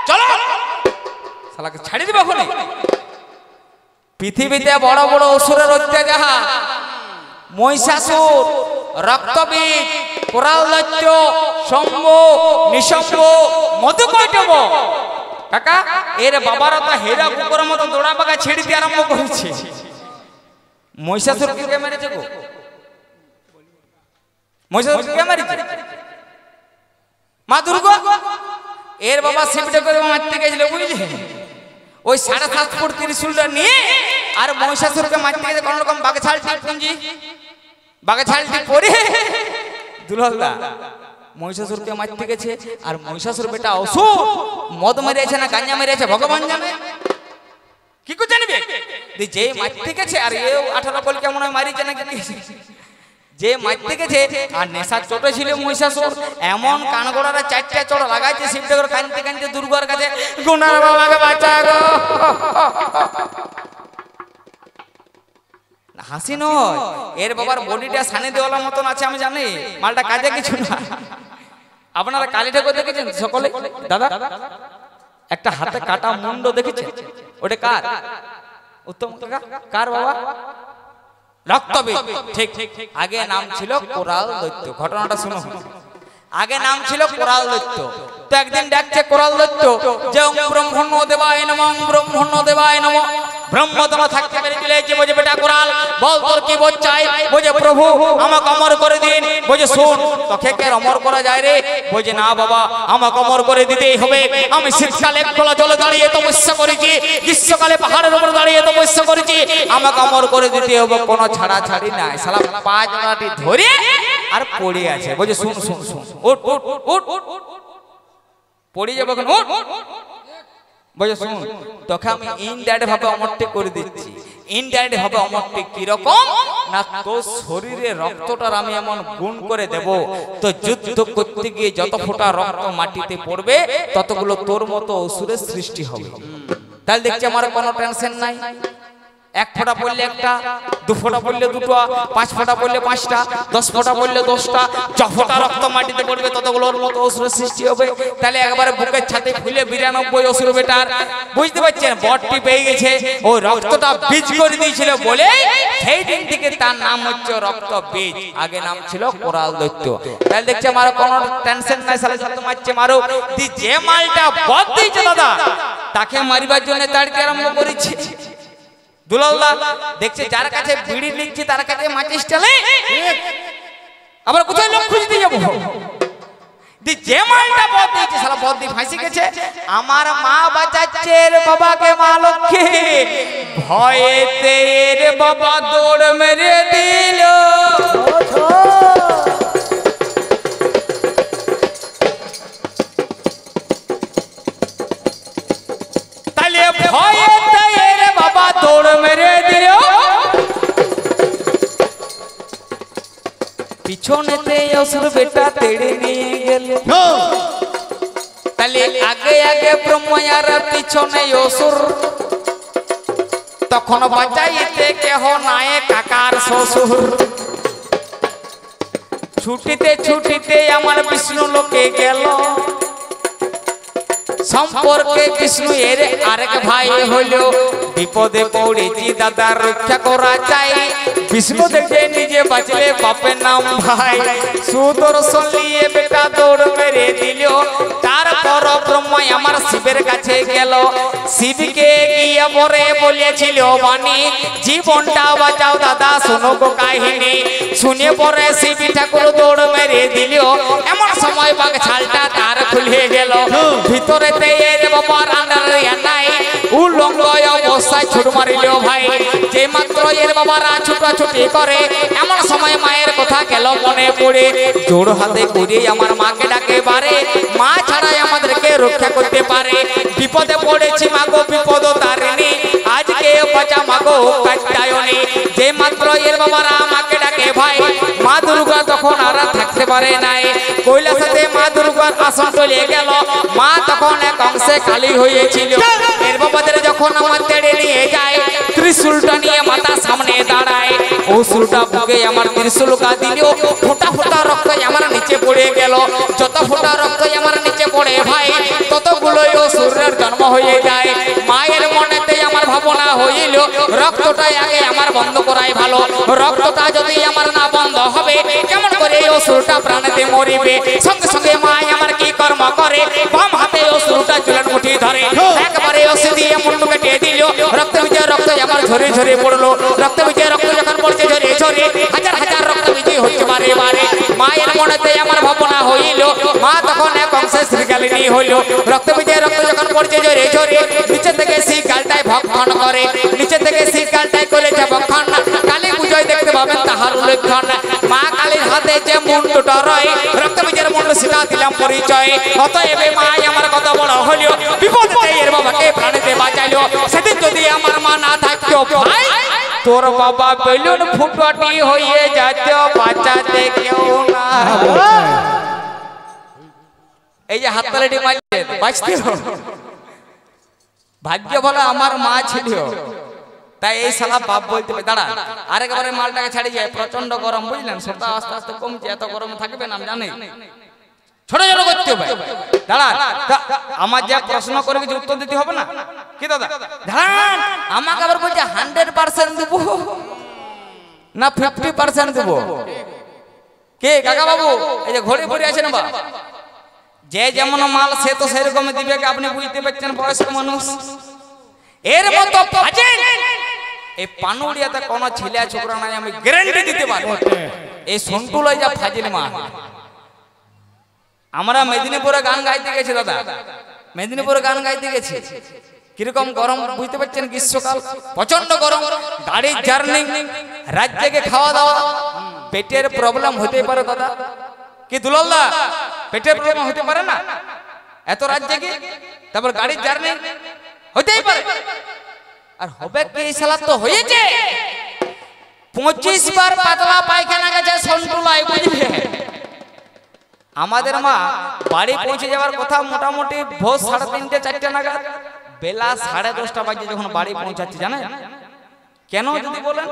চলো শালাকে ছাড়ি দিব এখন। পৃথিবীতে বড় বড় অসুরের অত্যাচার, মহিষাসুর, রক্তবীজ, কোরাল দৈত্য, শম্ভ, নিশম্ভ, মধুকৈটব, কাকা এর বাবারা তো হেরা কুকুরের মতো দৌড়া পাকা ছেড়ে দিয়ে আরম্ভ করেছে। মহিষাসুর কে মেরেছে গো? মহিষাসুর কে মেরেছে? মা দুর্গা। এর বাবা শিবটা করে মারতে গেছিল বুঝলি, ওই 7.5 ফুট ত্রিশূলটা নিয়ে আর মহিষাসুরকে মারতে গেছে কোন রকম বাঘে ছালটি পুঞ্জি বাঘে ছালটি পরে দুলালদা মহিষাসুরকে মারতে গেছে। আর মহিষাসুর বেটা অসুর মদ মেরেছে না গাঁজা মেরেছে ভগবান জানে, কি করে জানবে? যে মারতে গেছে আর এও 18 বল কেমন হয় মারিছে নাকি, যে মারতে গেছে আর নেশার চোটে ছিল মহিষাসুর, এমন কানগোড়ারা 4টা চড় লাগাইছে শিবটাকে কানতে কানতে দুর্গার কাছে, গুনার বাবাকে বাঁচা গো। হাসি নয়, এর বাবার বডিটা সানি দেওয়ার মতন আছে, আমি জানি মালটা কাজে কিছু না। আপনারা কালী ঠাকুর দেখেছেন সকলে? দাদা একটা হাতে কাটা মুন্ড দেখেছেন? ওটা কার? উত্তম কাকা কার বাবা? রক্তবীজ। ঠিক, আগে নাম ছিল কোরাল দৈত্য। ঘটনাটা শুনো, আগে নাম ছিল কোরাল দৈত্য। তো একদিন ডাকছে কোরাল দৈত্য যে ওম ব্রহ্মণ্য দেবায় নমঃ, ব্রহ্মণ্য দেবায় নমঃ। ব্রহ্মতলা থাকতে পেরে চলেছে, বোঝে বেটা কোরাল বল তোর কি বোঝ চাই? বোঝে প্রভু আমাকে অমর করে দিন। বোঝে শোন তোকে কে অমর করা যায় রে? বোঝে না বাবা আমাকে অমর করে দিতেই হবে। আমি শীতকালে খোলা জলে দাঁড়িয়ে তপস্যা করেছি, গ্রীষ্মকালে পাহাড়ের উপর দাঁড়িয়ে তপস্যা করেছি, আমাকে অমর করে দিতে হবে, কোনো ছাড়া ছাড়ি নাই। শালা 5 লাঠি ধরে আর পড়ে আছে। বোঝে শুন শুন শুন, উঠ উঠ উঠ উঠ, পড়ে যাবো এখন, উঠ। বোঝে শুন তোকে আমি ইনডাইরেক্ট ভাবে অমরটি করে দিচ্ছি। ইনডাইরেক্ট ভাবে অমরটি কিরকম না, তোর শরীরে রক্তটার আমি এমন গুণ করে দেব, তো যুদ্ধ করতে গিয়ে যত ফোঁটা রক্ত মাটিতে পড়বে ততগুলো তোর মতো অসুরের সৃষ্টি হবে। তাহলে দেখছি আমার কোনো টেনশন নাই। 1 ফোঁটা পড়লে 1টা, 2 ফোঁটা পড়লে 2টা, 5 ফোঁটা পড়লে 5টা, 10 ফোঁটা পড়লে 10টা, যত ফোঁটা রক্ত মাটিতে পড়বে ততগুলোর মতো অসুরের সৃষ্টি হবে। তাহলে একবারে বুকের ছাতি ফুলে 92 অসুর বেটার, বুঝতে পারছেন বটটি পেয়ে গেছে। ওই রক্তটা বীজ করে দিয়েছিল বলে সেই দিন থেকে তার নাম হচ্ছে রক্ত বীজ। আগে নাম ছিল কোরাল দৈত্য। তাহলে দেখছি আমার কোনো টেনশন নাই, সালে সাথে মারছে মারো। যে মালটা বদ দিয়েছে দাদা তাকে মারিবার জন্য তাড়িয়ে আরম্ভ করেছে। দুলালদা দেখছে যার কাছে বিড়ি লিখছে তার কাছে মাচিস টালে, আবার কোথায় লোক খুঁজতে যাবো? যে মালটা বদ দিয়েছে শালা বদ দিয়ে ফাঁসি গেছে। আমার মা বাঁচাচ্ছে এর বাবাকে, মা লক্ষ্মী ভয়েতে এর বাবা দৌড় মেরে দিল। তাহলে ভয়েতে এর বাবা দৌড় মেরে দিল। পিছনেতে অসুর বেটা তেড়ে নিয়ে গেল। তাহলে আগে আগে ব্রহ্মায়ার পিছনে অসুর, তখন বাঁচাইতে কেহ নাই কাকার শ্বশুর। ছুটিতে ছুটিতে আমার বিষ্ণু লোকে গেল, সম্পর্কে বিষ্ণু এর আরেক ভাই হইল। বিপদে পড়েছি দাদা রক্ষা করা চাই, বিষ্ণু দেখে নিজে বাঁচলে বাপের নাম ভাই। সুদর্শন নিয়ে বেটা দৌড় মেরে দিল, তারপর ব্রহ্মা আমার শিবের কাছে গেল। শিবকে গিয়ে পরে বলেছিল বাণী, জীবনটা বাঁচাও দাদা শোনো গো কাহিনী। শুনে পরে শিব ঠাকুর দৌড় মেরে দিল, এমন সময় বাঘ ছালটা তার খুলে গেল। ভিতরেতে এর বাবার আন্ডারে নাই, উলঙ্গ অবস্থায় ছুট মারিল ভাই। যে মাত্র এর বাবারা ছুটাছুটি করে, এমন সময় মায়ের কথা গেল মনে পড়ে। জোড় হাতে করে আমার মাকে ডাকে বারে, মা ছাড়াই আমাদেরকে রক্ষা করতে পারে। বিপদে পড়েছি মাগো বিপদ তারিণী, আজকে বাঁচা মাগো কাটায়নি। যে মাত্র এর বাবারা মাকে ডাকে ভাই, মা দুর্গা তখন আর থাকতে পারে নাই। কৈলাসেতে মা দুর্গার আসন চলে গেল, মা তখন এক অংশে খালি হয়েছিল। এর বাবাদের যখন আমার তেড়ে নিয়ে যায়, ত্রিশূলটা নিয়ে মাথা সামনে দাঁড়ায়। ও সুলটা বুকে আমার ত্রিশূল কা দিল, ফোটা ফোটা রক্ত আমার নিচে পড়ে গেল। যত ফোটা রক্ত আমার নিচে পড়ে ভাই, ততগুলোই ও সূর্যের জন্ম হয়ে যায়। মায়ের মনেতে আমার ভাবনা হইল, রক্তটা আগে আমার বন্ধ করাই ভালো। রক্তটা যদি আমার না বন্ধ হবে, কেমন করে ও সুরটা প্রাণেতে মরিবে। সঙ্গে সঙ্গে মা আমার কি কর্ম করে, বাম হাতে ও সুরটা চুলের মুঠি ধরে, একবারে ও দিয়ে মুন্ডু কেটে দিল। রক্ত ভিজে রক্ত আমার ঝরে ঝরে পড়লো। রক্ত ভিজে রক্ত যখন পড়ছে ঝরে ঝরে, হাজার হাজার রক্ত ভিজে হচ্ছে বারে বারে। মায়ের মনেতে আমার ভাবনা হইল, মা তখন এক অংশে শ্রীকালিনী হইল। রক্ত ভিজে রক্ত যখন পড়ছে ঝরে ঝরে, নিচে থেকে সেই গালটায় ভক্ষণ করে, নিচে থেকে সেই গালটায় করেছে ভক্ষণ। কালী পুজোয় দেখতে পাবেন তাহার লক্ষণ। মা কালীর হাতে যে মুন্ডটা রয়, রক্ত ভিজের মুন্ড সেটা দিলাম পরিচয়। অতএব মা আমার কত বড় হইল, বিপদে এর বাবাকে প্রাণেতে বাঁচাইলো। সেদিন যদি আমার মা না থাকতো ভাই, তোর বাবা বেলুন ফুটটি হয়ে যেত, বাঁচাতে কেউ না। এই যে হাততালিটি মারছে, বাঁচতে ভাগ্য বলে আমার মা ছিল। তাই এই শালা বাপ বলতে হবে দাঁড়া আরেকবারে মালটাকে ছাড়ি যায়, প্রচন্ড গরম বুঝলেন, সেটা আস্তে আস্তে কমছে, এত গরম থাকবে না আমি জানি। ছোট ছোট করতে হবে দাঁড়া, আমার যা প্রশ্ন করে কিছু উত্তর দিতে হবে না কি দাদা? দাঁড়ান, আমাকে আবার বলছে 100% দেবো না 50% দেবো? কে কাকা বাবু? এই যে ঘড়ি পড়ে আছে না বা, যে যেমন মাল সে তো সেরকম দিবে, আপনি বুঝতে পারছেন বয়স্ক মানুষ। এর মতো এই পানুড়িয়াতে কোন ছেলে ছোকরা নাই, আমি গ্যারান্টি দিতে পারবো। এই সন্টুলাই যা ফাজিল মা। আমরা মেদিনীপুরে গান গাইতে গেছি দাদা, মেদিনীপুরে গান গাইতে গেছি। কিরকম গরম বুঝতে পারছেন, গ্রীষ্মকাল প্রচন্ড গরম, গাড়ির জার্নি, রাত জেগে খাওয়া দাওয়া, পেটের প্রবলেম হতেই পারে দাদা। কি দুলালদা, পেটের প্রবলেম হতে পারে না এত রাত জেগে? তারপর গাড়ির জার্নি হতেই পারে। আর হবে কি এই শালা তো হয়েছে 25 বার পাতলা পায়খানা গেছে সন্টুলাই বুঝবে। আমাদের মা বাড়ি পৌঁছে যাওয়ার কথা মোটামুটি ভোর 3:30 4টা নাগাদ, বেলা 10:30 বাজে যখন বাড়ি পৌঁছাচ্ছে জানেন কেন যদি বলেন?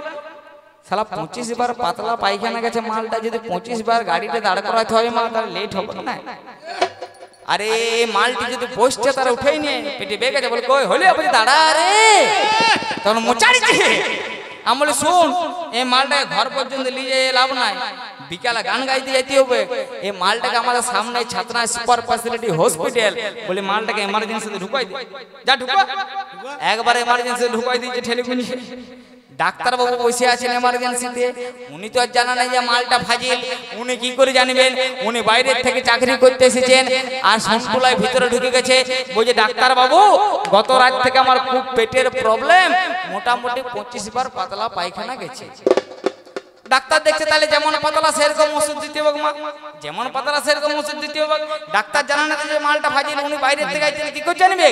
শালা 25 বার পাতলা পায়খানা গেছে মালটা, যদি 25 বার গাড়িতে দাঁড় করাতে হয় মা, তাহলে লেট হবে না? আরে মালটি যদি বসছে তারা উঠেই নিয়ে পেটে বেগে যাবে, বলে কই হলে বলে দাঁড়া রে, তখন মোচাড়িছে। আমি বলি শুন, এই মালটাকে ঘর পর্যন্ত নিয়ে লাভ নাই, বিকালে গান গাইতে যেতে হবে। এই মালটাকে আমাদের সামনে ছাত্রা সুপার ফ্যাসিলিটি হসপিটাল বলে মালটাকে এমার্জেন্সিতে ঢুকাই দি, যা ঢুকা। একবারে এমার্জেন্সিতে ঢুকাই দিয়েছে ঠেলিগুনি। ডাক্তার বাবু বসে আছেন এমার্জেন্সিতে, উনি তো আর জানা নাই যে মালটা ফাজিল। উনি কি করে জানবেন? উনি বাইরের থেকে চাকরি করতে এসেছেন, আর সন্টুলাই ভিতরে ঢুকে গেছে। বলছে ডাক্তার বাবু গত রাত থেকে আমার খুব পেটের প্রবলেম, মোটামুটি 25 বার পাতলা পায়খানা গেছে। ডাক্তার দেখছে তাহলে যেমন পাতলা সেরকম ওষুধ দিতে হবে মা, যেমন পাতলা সেরকম ওষুধ দিতে হবে। ডাক্তার জানা না যে মালটা ভাজিল, উনি বাইরে থেকে আইছেন কি করে জানবে?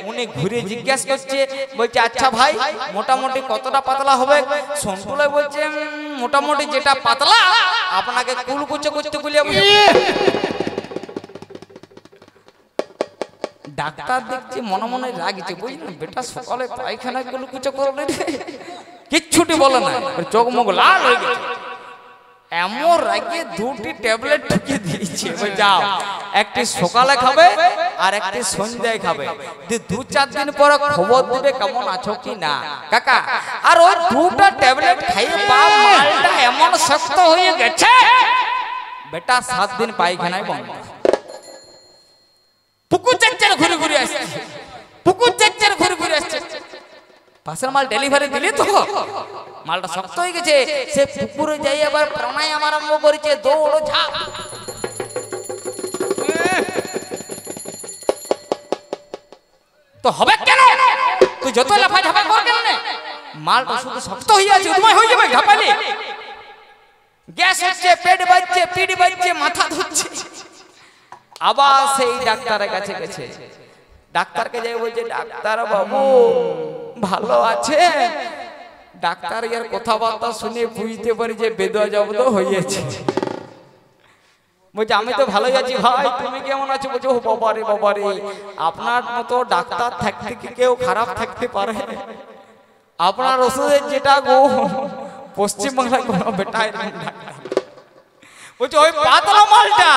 উনি ঘুরে জিজ্ঞাসা করছে, বলছে আচ্ছা ভাই মোটামুটি কতটা পাতলা হবে? সন্টুলে বলছে মোটামুটি যেটা পাতলা আপনাকে কুলকুচো করতে বলি। ডাক্তার দেখছে মনে মনে রাগছে, বুঝলেন বেটা সকালে পায়খানা কুলকুচো করলে কিচ্ছুটি বলে না, চোখ মুখ লাল হয়ে গেছে। এমন রাগে দুটি ট্যাবলেট ঢুকিয়ে দিয়েছে, যাও একটি সকালে খাবে আর একটি সন্ধ্যায় খাবে, 2-4 দিন পর খবর দিবে কেমন আছো কি না কাকা। আর ওই দুটা ট্যাবলেট খাইয়ে বাপ মালটা এমন শক্ত হয়ে গেছে বেটা 7 দিন পায়খানায় বন্ধ। পুকুর চাচ্চার ঘুরে ঘুরে আসছে, পুকুর চাচ্চার ঘুরে ঘুরে আসছে। পাশের মাল ডেলিভারি দিলে তো মালটা শক্ত হয়ে গেছে, সে পুকুরে যাই আবার প্রাণায়াম আরম্ভ করেছে, দৌড় ঝাঁপ। তো হবে কেন? তুই যত লাফা ঝাপা কর কেন, মালটা শুধু শক্ত হয়ে আছে, উদময় হয়ে যাবে ঝাপালি। গ্যাস হচ্ছে, পেট বাজছে, পিঠ বাজছে, মাথা ধরছে। আবার সেই ডাক্তারের কাছে গেছে, ডাক্তারকে যাই বলছে ডাক্তার বাবু ভালো আছে? ডাক্তার ইয়ার কথাবার্তা শুনে বুঝতে পারি যে বেদনা জব্দ হয়েছে। বলছে আমি তো ভালোই আছি ভাই, তুমি কেমন আছো? বলছে ও বাবারে বাবারে, আপনার মতো ডাক্তার থাকতে কি কেউ খারাপ থাকতে পারে? আপনার ওষুধের যেটা গো পশ্চিমবাংলায় কোনো বেটা এরকম ডাক্তার। বলছে ওই পাতলা মালটা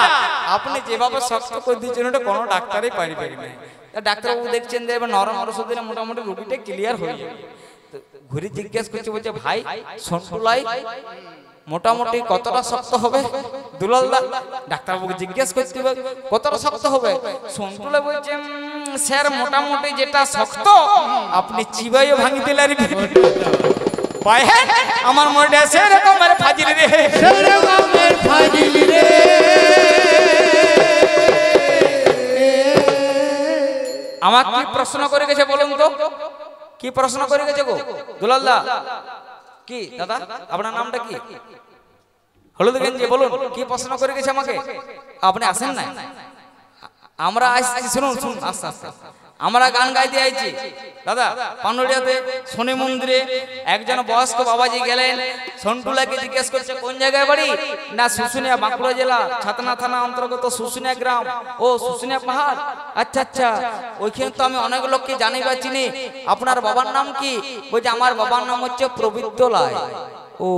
আপনি যেভাবে শক্ত করে দিয়েছেন ওটা কোনো ডাক্তারই পারবে না। ডাক্তারবাবু দেখছেন যে এবার নরম ওষুধ দিলে মোটামুটি রোগীটা ক্লিয়ার হয়ে যাবে। ঘুরে জিজ্ঞেস করছে, বলছে ভাই সন্টুলাই মোটামুটি কতটা শক্ত হবে? দুলালদা ডাক্তারবাবুকে জিজ্ঞেস করতে হবে কতটা শক্ত হবে? সন্টুলাই বলছে স্যার মোটামুটি যেটা শক্ত আপনি চিবাইও ভাঙি দিলে ভাই। হ্যাঁ আমার মনে আছে এরকম ফাজিল রে, সেরকমের ফাজিল রে। আমার কি প্রশ্ন করে গেছে বলুন তো, কি প্রশ্ন করে গেছে গো দুলালদা? কি দাদা আপনার নামটা কি? হলুদ গেঞ্জি, বলুন কি প্রশ্ন করে গেছে আমাকে? আপনি আসেন না, আমরা আসছি, শুনুন শুনুন আস্তে আস্তে। আমরা গান গাইতে আইছি দাদা পানুরিয়াতে শনি মন্দিরে। একজন বয়স্ক বাবাজি গেলেন, সন্টুলাকে জিজ্ঞেস করছে কোন জায়গায় বাড়ি? না শুশুনিয়া, বাঁকুড়া জেলা ছাতনা থানা অন্তর্গত শুশুনিয়া গ্রাম। ও শুশুনিয়া পাহাড়, আচ্ছা আচ্ছা, ওইখানে তো আমি অনেক লোককে জানি বা চিনি। আপনার বাবার নাম কি? বলছে আমার বাবার নাম হচ্ছে প্রবৃত্ত লাই। ও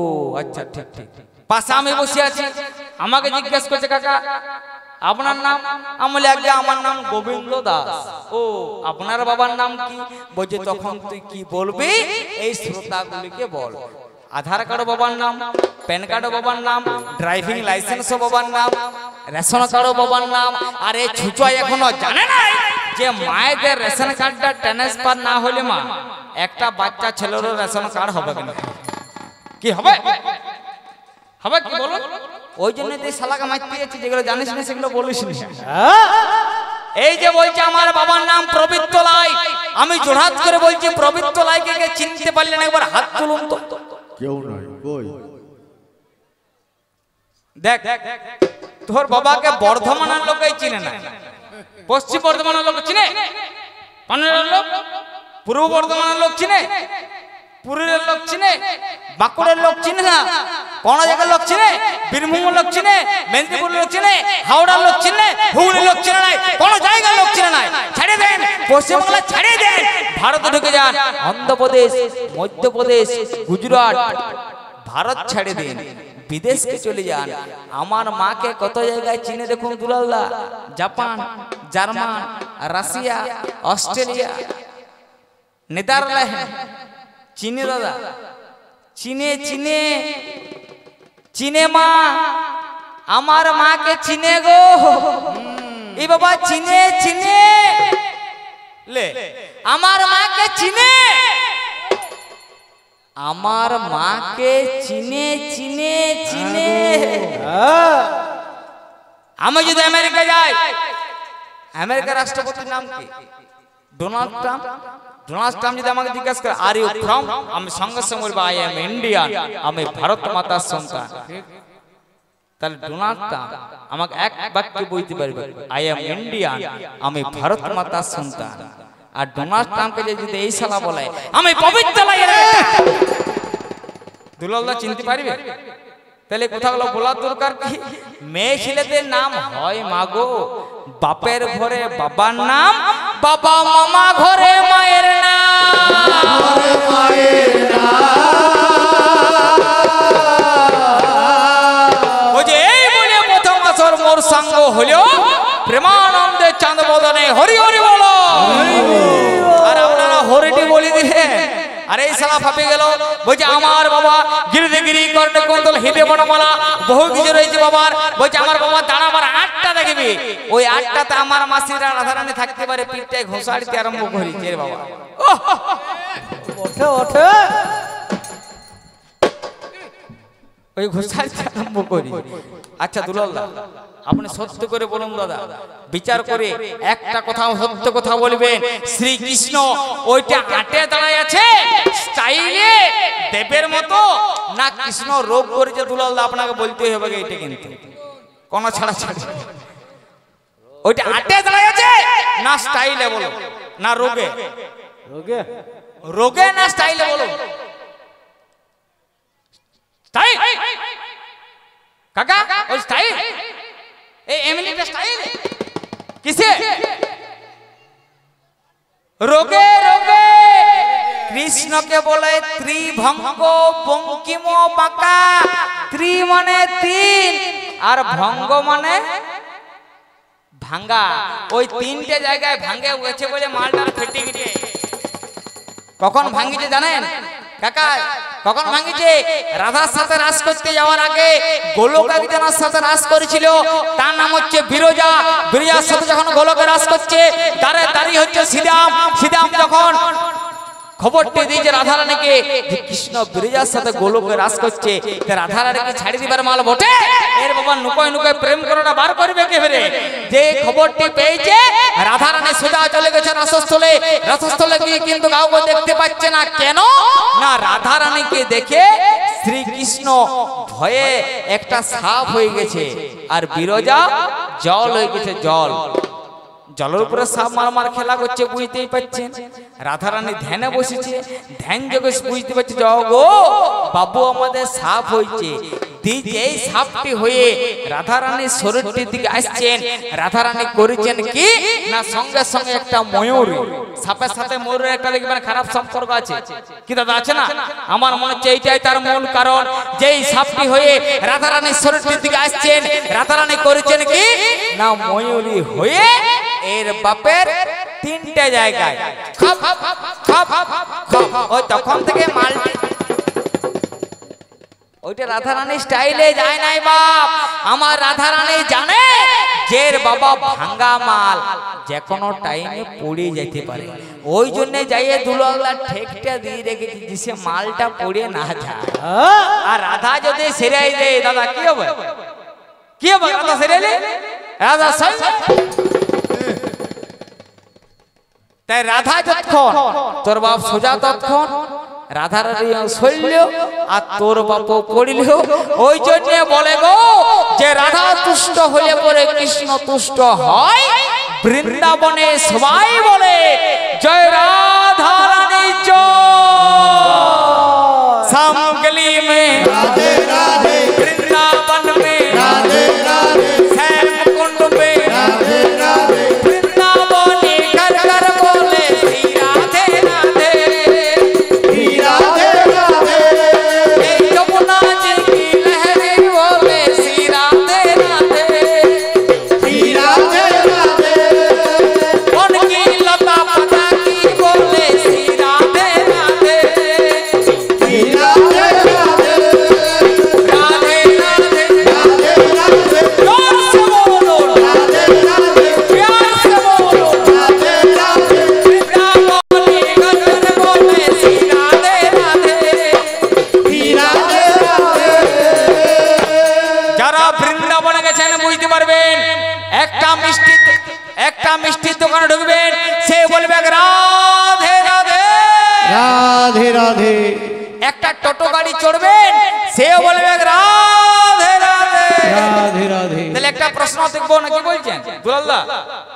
আচ্ছা ঠিক ঠিক। পাশে আমি বসে আছি, আমাকে জিজ্ঞেস করছে কাকা আপনার নাম? আমি বলি আমার নাম গোবিন্দ দাস। ও আপনার বাবার নাম কি? বলছে তখন তুই কি বলবি এই শ্রোতাগুলিকে বল। আধার কার্ড বাবার নাম, প্যান কার্ড বাবার নাম, ড্রাইভিং লাইসেন্স বাবার নাম, রেশন কার্ড বাবার নাম। আর এই ছুচুয়া এখনো জানে না যে মায়েদের রেশন কার্ডটা ট্রান্সফার না হলে মা একটা বাচ্চা ছেলেরও রেশন কার্ড হবে কিনা? কি হবে? হবে কি বলো? ওই জন্য তুই শালাকে মারতে যাচ্ছিস, যেগুলো জানিস না সেগুলো বলিস না। এই যে বলছে আমার বাবার নাম প্রবৃত্ত লাই, আমি জোড়হাত করে বলছি প্রবৃত্ত লাইকে কে চিনতে পারলেন একবার হাত তুলুন তো। কেউ নাই কই? দেখ তোর বাবাকে বর্ধমানের লোকই চিনে না, পশ্চিম বর্ধমানের লোক চিনে, পানুরিয়ার লোক, পূর্ব বর্ধমানের লোক চিনে, পুরুলিয়ার লোক চিনে, বাঁকুড়ার লোক চিনে না, কোন জায়গার লোক চিনে, বীরভূমের লোক চিনে, মেদিনীপুরের লোক চিনে, হাওড়ার লোক চিনে, হুগলির লোক চিনে নাই, কোন জায়গার লোক চিনে নাই। ছেড়ে দেন পশ্চিমবাংলা, ছেড়ে দেন ভারতে ঢুকে যান, অন্ধ্রপ্রদেশ, মধ্যপ্রদেশ, গুজরাট, ভারত ছেড়ে দিন, বিদেশকে চলে যান। আমার মাকে কত জায়গায় চিনে দেখুন দুলালদা, Japan, German, Russia, Australia, Netherland চিনে দাদা, চিনে চিনে চিনে মা, আমার মাকে চিনে গো, এই বাবা চিনে চিনে লে, আমার মাকে চিনে, আমার মাকে চিনে চিনে চিনে। আমি যদি আমেরিকা যাই, আমেরিকার রাষ্ট্রপতির নাম কি? Donald Trump. ডোনাল্ড ট্রাম্প যদি আমাকে জিজ্ঞাসা করে আর ইউ ফ্রম, আমি সঙ্গে সঙ্গে বলবো আই এম ইন্ডিয়ান, আমি ভারত মাতার সন্তান। তাহলে ডোনাল্ড ট্রাম্প আমাকে এক বাক্যে বলতে পারবে আই এম ইন্ডিয়ান, আমি ভারত মাতার সন্তান। আর ডোনাল্ড ট্রাম্পকে যদি এই শালা বলে আমি পবিত্র লাগে, দুলালদা চিনতে পারবে? তাহলে কোথাগুলো বলার দরকার কি? মেয়ে ছেলেদের নাম হয় মাগো বাপের ঘরে বাবার নাম, বাবা মামা ঘরে মায়ের নাম। ওই যে এই বলে প্রথম আসর মোর সঙ্গ হলো প্রেমানন্দে চাঁদ বদনে হরি হরি বলো। আর আপনারা হরিটি বলে দিলেন, আরে এই শালা ফাঁপে গেল। বলছে আমার বাবা গিরিগিরি করতে কোন্তল হিতে বনমালা বহু কিছু রয়েছে বাবার। বলছে আমার বাবা দাঁড়াবার 8টা দেখবি, ওই 8টাতে আমার মাসিরা রাধারানী থাকতে পারে। পিঠটায় ঘোষাড়িতে আরম্ভ করেছে রে বাবা। ওঠে ওঠে ওই ঘোষাড়িতে আরম্ভ করি। আচ্ছা দুলালদা আপনি সত্য করে বলুন দাদা, বিচার করে একটা কথা সত্য কথা বলবেন, শ্রীকৃষ্ণ ওইটা আটে দাঁড়ায় আছে স্টাইলে দেবের মতো, না কৃষ্ণ রোগ করেছে? দুলালদা আপনাকে বলতে হবে এইটা কিন্তু কোন ছাড়া ছাড়া। ওইটা আটে দাঁড়ায় আছে না স্টাইলে বলো, না রোগে? রোগে রোগে না স্টাইলে বলো? স্টাইল কাকা, ওই স্টাইল এই এমনিটা স্টাইল কিসে? রোগে রোগে কৃষ্ণকে বলে ত্রিভঙ্গ বঙ্কিম বাঁকা। ত্রি মানে 3 আর ভঙ্গ মানে ভাঙ্গা। ওই 3টে জায়গায় ভাঙ্গে গেছে বলে মালটা ফেটে গেছে। কখন ভাঙ্গিছে জানেন কাকা? কখন ভাঙ্গিছে? রাধার সাথে রাস করতে যাওয়ার আগে গোলক একজনের সাথে রাস করেছিল, তার নাম হচ্ছে বিরজা। বিরজার সাথে যখন গোলকে রাস করছে, তারে দাঁড়িয়ে হচ্ছে শ্রীরাম। শ্রীরাম যখন খবরটি দিয়েছে রাধারানীকে যে কৃষ্ণ বিরজার সাথে গোলকে রাস করছে, রাধারানীকে ছাড়ি দিবার মাল বটে। এর বাবা নুকোয় নুকোয় প্রেম করাটা বার করবে কে ফেরে? যে খবরটি পেয়েছে রাধারানী সোজা চলে গেছে রসস্থলে। রসস্থলে গিয়ে কিন্তু কাউকে দেখতে পাচ্ছে না। কেন না রাধারানীকে দেখে শ্রীকৃষ্ণ ভয়ে একটা সাপ হয়ে গেছে, আর বিরজা জল হয়ে গেছে জল। জলের উপরে সাপ মার খেলা করছে, বুঝতেই পাচ্ছেন। রাধারানী ধ্যানে বসেছে, ধ্যান যোগে বুঝতে পারছে গো বাবু আমাদের সাপ হয়েছে। এই সাপটি হয়ে রাধারানীর শরীরটির দিকে আসছেন। রাধারানী করেছেন কি না সঙ্গে সঙ্গে একটা ময়ূর, সাপের সাথে ময়ূরের একটা দেখবেন খারাপ সম্পর্ক আছে কি দাদা, আছে না? আমার মনে হচ্ছে এইটাই তার মূল কারণ। যেই সাপটি হয়ে রাধারানীর শরীরটির দিকে আসছেন, রাধারানী করেছেন কি না ময়ূরী হয়ে এর বাপের 3টে জায়গায় খপ খপ খপ। ওই তখন থেকে মালটি ওইটা রাধারানী স্টাইলে যায় নাই বাপ। আমার রাধারানী জানে যে বাবা ভাঙ্গা মাল যে কোনো টাইমে পড়ে যেতে পারে, ওই জন্য যাইয়ে দুলাল্লা ঠেকটা দিয়ে রেখেছি যে সে মালটা পড়ে না যায়। আর রাধা যদি সেরাই দেয় দাদা কি হবে? কি হবে রাধা সেরাইলে? রাধা তাই রাধা যতক্ষণ তোর বাপ সোজা ততক্ষণ রাধার শৈল্য আর তোর বাপ পড়িল। ওই জন্য বলে গো যে রাধা তুষ্ট হলে পরে কৃষ্ণ তুষ্ট হয়। বৃন্দাবনে সবাই বলে জয় রাধা রানী জয়। শ্যামগলি মে রাধে রাধে, বৃন্দাবন মে রাধে রাধে, শ্যামকুंड মে রাধে রাধে, বৃন্দাবনে ঘর ঘর बोले श्री राधे राधे, श्री राधे राधे। यमुना जी की लहरें बोले श्री राधे राधे, श्री राधे राधे। उनकी लता पता की बोले श्री राधे राधे, श्री राधे राधे, राधे राधे, राधे राधे। जोर से बोलो राधे राधे, प्यार से बोलो राधे राधे। वृंदावनी घर घर बोले श्री राधे राधे, श्री राधे राधे। যারা বৃন্দাবনে গেছেন বুঝতে পারবেন। একটা মিষ্টির দোকানে ঢুকবেন, সে বলবে রাধে রাধে। রাধে রাধে। একটা টোটো গাড়ি চড়বেন, সেও বলবে রাধে রাধে রাধে রাধে। তাহলে একটা প্রশ্ন দেখবো না, কি বলছেন দুলালদা?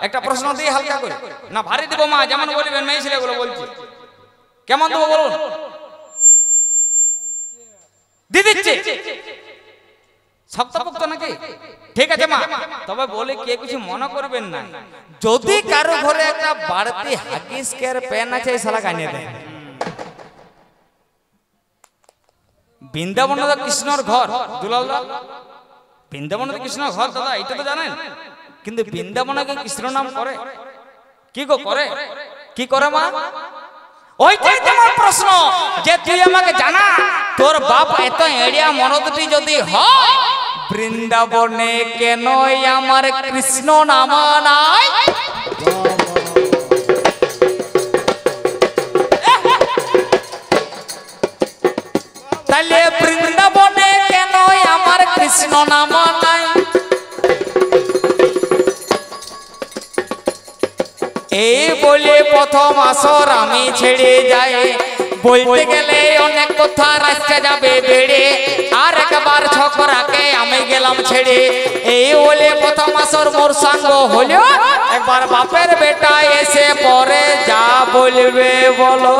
একটা প্রশ্ন দিয়ে হালকা করে না ভারী দেবো মা, যেমন বলবেন মেয়ে ছেলেগুলো বলছি, কেমন দেবো বলুন? দিয়ে দিচ্ছে শক্তপোক্ত নাকি? ঠিক আছে মা, তবে বলে কে কিছু মনে করবেন না, যদি কারো ঘরে একটা বাড়তি হাগিস কেয়ার প্যান আছে এই শালা কানিয়ে দেয়। বৃন্দাবন তো কৃষ্ণর ঘর দুলালদা, বৃন্দাবন তো কৃষ্ণর ঘর দাদা, এটা তো জানেন। কিন্তু বৃন্দাবনে কি কৃষ্ণ নাম করে? কি গো করে? কি করে মা? ওইটাই তোমার প্রশ্ন, যে তুই আমাকে জানা তোর বাপ এত এড়িয়া মনদটি যদি হয়, বৃন্দাবনে কেন আমার কৃষ্ণ নাম নাই? তাহলে বৃন্দাবনে কেন আমার কৃষ্ণ নাম নাই? এই বলে প্রথম আসর আমি ছেড়ে যাই, বলতে গেলে অনেক কথা রাস্তা যাবে বেড়ে, আর একবার ছকরাকে আমি গেলাম ছেড়ে। এই বলে প্রথম আসর মোর সঙ্গ হলো, একবার বাপের বেটা এসে পরে যা বলবে বলো।